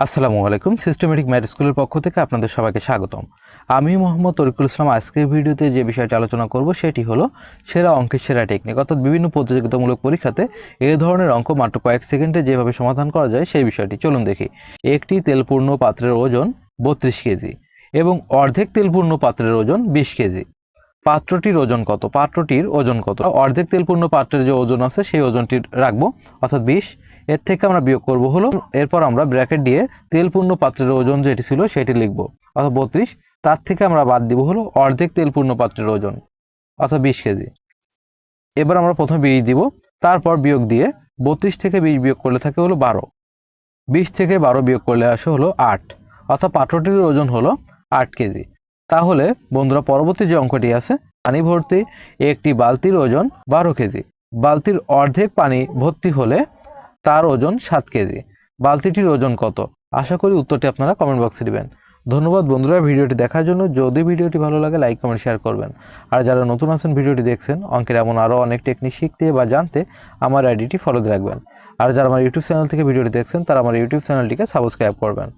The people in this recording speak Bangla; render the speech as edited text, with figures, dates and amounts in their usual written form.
আসসালামু আলাইকুম। সিস্টেমেটিক ম্যাথ স্কুলের পক্ষ থেকে আপনাদের সবাইকে স্বাগতম। আমি মোহাম্মদ তরিকুল ইসলাম। আজকের ভিডিওতে যে বিষয়টি আলোচনা করব সেটি হলো সেরা অঙ্কের সেরা টেকনিক, অর্থাৎ বিভিন্ন প্রতিযোগিতামূলক পরীক্ষাতে এই ধরনের অঙ্ক মাত্র কয়েক সেকেন্ডে যেভাবে সমাধান করা যায় সেই বিষয়টি চলুন দেখি। একটি তেলপূর্ণ পাত্রের ওজন 32 কেজি এবং অর্ধেক তেলপূর্ণ পাত্রের ওজন 20 কেজি। পাত্রটির ওজন কত? পাত্রটির ওজন কত? অর্ধেক তেলপূর্ণ পাত্রের যে ওজন আছে সেই ওজনটি রাখবো, অর্থাৎ 20। এর থেকে আমরা বিয়োগ করব হলো, এরপর আমরা ব্র্যাকেট দিয়ে তেলপূর্ণ পাত্রের ওজন যেটি ছিল সেটি লিখব, অর্থাৎ 32। তার থেকে আমরা বাদ দিব হলো অর্ধেক তেলপূর্ণ পাত্রের ওজন, অর্থাৎ 20 কেজি। এবার আমরা প্রথমে 20 দিব, তারপর বিয়োগ দিয়ে 32 থেকে 20 বিয়োগ করলে থাকে হলো 12। 20 থেকে 12 বিয়োগ করলে আসে হলো 8, অর্থাৎ পাত্রটির ওজন হলো 8 কেজি। তাহলে বন্ধুরা, পরবর্তী যে অঙ্কটি আছে, পানি ভর্তি একটি বালতির ওজন 12 কেজি। বালতির অর্ধেক পানি ভর্তি হলে তার ওজন 7 কেজি। বালতিটির ওজন কত? আশা করি উত্তরটি আপনারা কমেন্ট বক্সে দিবেন। ধন্যবাদ বন্ধুরা ভিডিওটি দেখার জন্য। যদি ভিডিওটি ভালো লাগে লাইক কমেন্ট শেয়ার করবেন। আর যারা নতুন আছেন ভিডিওটি দেখছেন, অঙ্কের এমন আরও অনেক টেকনিক শিখতে বা জানতে আমার আইডিটি ফলো রাখবেন। আর যারা আমার ইউটিউব চ্যানেল থেকে ভিডিওটি দেখছেন তারা আমার ইউটিউব চ্যানেলটিকে সাবস্ক্রাইব করবেন।